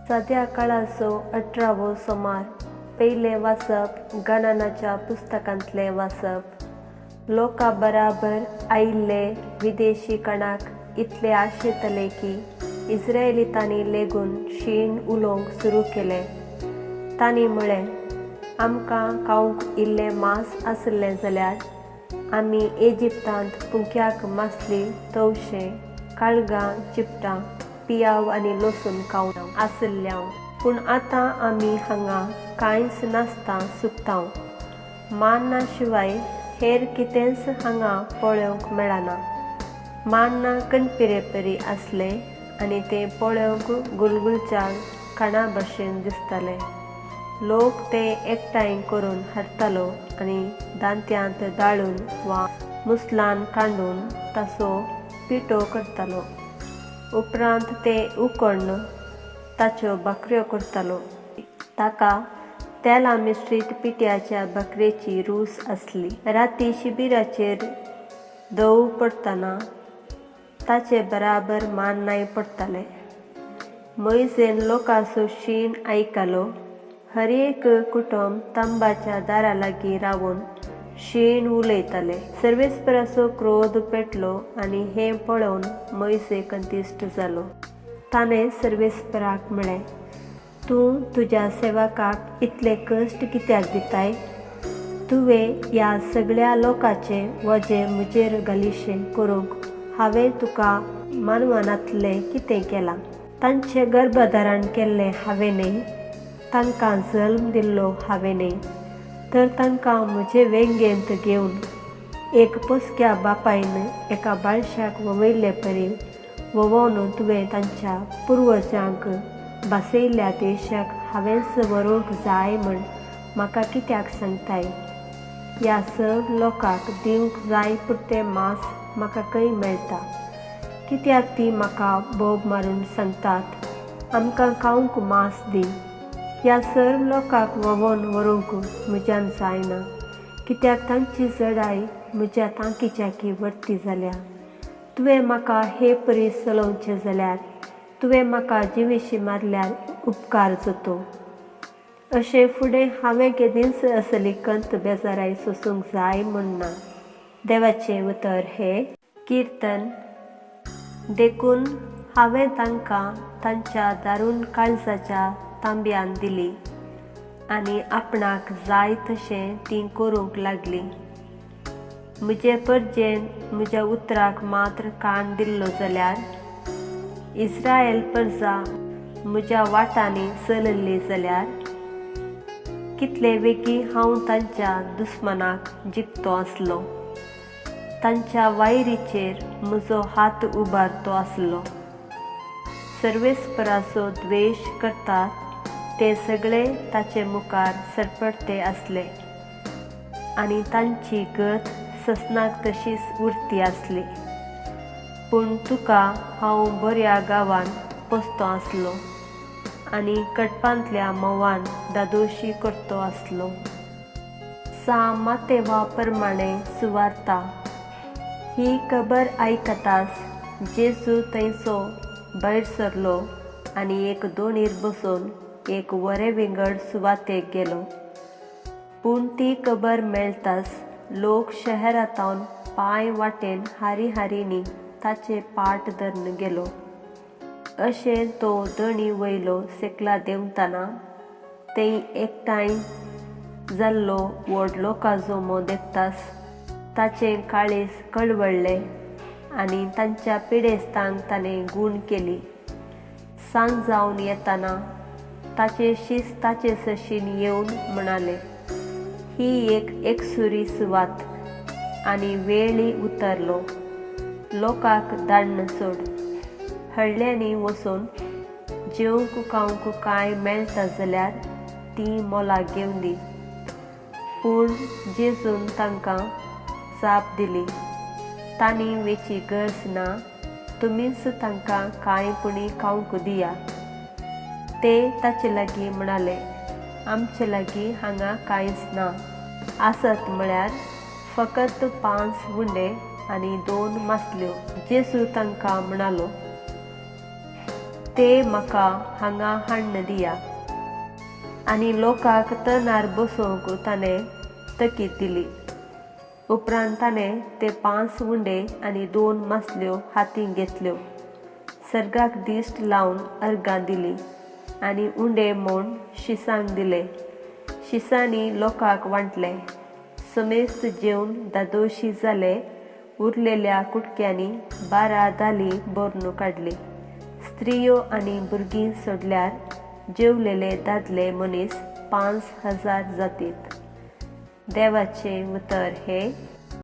सद्या काळाचो 18वो सोमार. पयले वाचप गणनाच्या पुस्तकांतले वाचप. लोका बराबर आयिल्ले विदेशी कणाक इतले आशेतले की इस्रायेलीतांनी लेगून शीण उलोवंक सुरू केले. तांणी म्हळें, आमकां खावंक इल्लें मांस आसलें जाल्यार आमी इजिप्तांत पुंख्याक मासली, तवशें, काळगां, चिपटां, पियाव आनी लसूण खावंक आसल्यां. पूण आतां आमी हांगा कांयच नासता सुकतांव. मान्ना शिवाय हेर कितेंच हांगा पळोवंक मेळना. मान्ना कणपिरेपरी आसलें आनी तें पळोवंक गुलगुलच्या कणा भाशेन दिसतालें. लोक तें एकठांय करून हाडटालो आनी दांत्यांत दाळून वा मुसलान कांडून ताचो पिठो करतालो. उपरांत तें उकडून ताच्यो भाकऱ्यो करतालो. ताका तेला मिश्रीत पिठ्याच्या भाकरेची रूच आसली. राती शिबिराचेर दव पडटना ताचे बराबर मान्नाय पडटालें. मोइसेन लोकांचो शीण आयकलो. हर एक कुटुंब तंबाच्या दारा लागीं रावून शीण उलयताले. सर्वेस्पराचो क्रोध पेटलो आनी हें पळोवन मोइसे कंतिश्ट जालो. ताणें सर्वेस्पराक म्हळें, तूं तुज्या सेवकाक इतले कश्ट कित्याक दिताय? तुवें ह्या सगळ्या लोकांचें वजें म्हजेर घालीशें करूंक हांवें तुका मानवनांतलें कितें केलां? तांचें गर्भधारण केल्लें हांवें न्ही? तांकां जल्म दिल्लो हांवें न्ही? तर तांकां म्हजे वेंगेंत घेवन एक पोसक्या बापायन एका बाळशाक ववयल्ले परी वोवोवन तुवें तांच्या पुर्वजांक भासयल्ल्या देशाक हांवेंच व्हरूंक जाय म्हण म्हाका कित्याक सांगताय? ह्या सग लोकांक दिवंक जाय पुरतें मांस म्हाका खंय मेळटा? कित्याक ती म्हाका बोब मारून सांगतात, आमकां खावंक मांस दी? ह्या सर्व लोकांक वोवोन व्हरूंक म्हज्यान जायना, कित्याक तांची जडाय म्हज्या तांकीच्याकी वर्ती जाल्या. तुवें म्हाका हे परी चलोवचें जाल्यार तुवें म्हाका जिवेशी मारल्यार उपकार जातो. अशें फुडें हांवें केदींच असली कंत बेजाराय सोंसूंक जाय म्हूण ना. देवाचें उतर हें. किर्तन. देखून हांवें तांकां तांच्या दारूण काळजाच्या तांब्यान दिली आनी आपणाक जाय तशें तीं करूंक लागलीं. म्हजे परजेन म्हज्या उतराक मात्र कान दिल्लो जाल्यार इस्रायल प्रजा म्हज्या वाटांनी चलल्ली जाल्यार कितले वेगी हांव तांच्या दुस्मनाक जिखतो आसलो. तांच्या वायरीचेर म्हजो हात उबारतो आसलो. सर्वेस्पराचो द्वेश करतात ते सगळे ताचे मुखार सरपटते आसले आनी तांची गत ससनाक तशीच उरती आसली. पूण तुका हांव बऱ्या गांवान पोसतो आसलो आनी कडपांतल्या मोवान दादोशी करतो आसलो. मातेवा प्रमाणें सुवार्ता. ही खबर आयकताच जेजू थंयचो भायर सरलो आनी एक दोणीर बसून एक वरें विंगड सुवातेक गेलो. पूण ती खबर मेळटाच लोक शहरांतावन पांय वाटेन हारी हारींनी ताचे पाट धरून गेलो. अशें तो दोणी वयलो सेकला देंवतना थंय एकठांय जाल्लो व्हड लोकांचो मोग देखताच ताचें काळीज कळवळ्ळें आनी तांच्या पिडेस्तांक ताणें गूण केली. सांज जावन येतना ताचे शिस ताचे सशीन येवन म्हणाले, ही एक एकसुरी सुवात आनी वेळी उतरलो. लोकांक धाडून सोड. हळड्यांनी वचून जेवंक खावंक कांय मेळटा जाल्यार ती मोला घेवन दी. पूण जेजून तांकां जाप दिली, तांणी वेची गरज ना, तुमीच तांकां कांयपणी खावंक दिया. ते ताचे लागीं म्हणाले, आमचे लागीं हांगा कांयच ना. आसत म्हळ्यार फकत 5 उंडे आनी 2 मासल्यो. जेजू तांकां म्हणालो, ते म्हाका हांगा हाडून दिया. आनी लोकांक तणार बसूंक ताणें तकीत दिली. उपरांत ताणें ते 5 उंडे आनी 2 मासल्यो हातीक घेतल्यो, सर्गाक दिश्ट लावन अर्गां दिलीं आनी उंडे म्हूण शिसांक दिले. शिसांनी लोकांक वांटले. समेस्त जेवन दादोशी जाले. उरलेल्या कुडक्यांनी 12 धालीं भरून काडलीं. स्त्रियो आनी भुरगीं सोडल्यार जेवलेले दादले मनीस 5000 जातीत. देवाचें उतर हे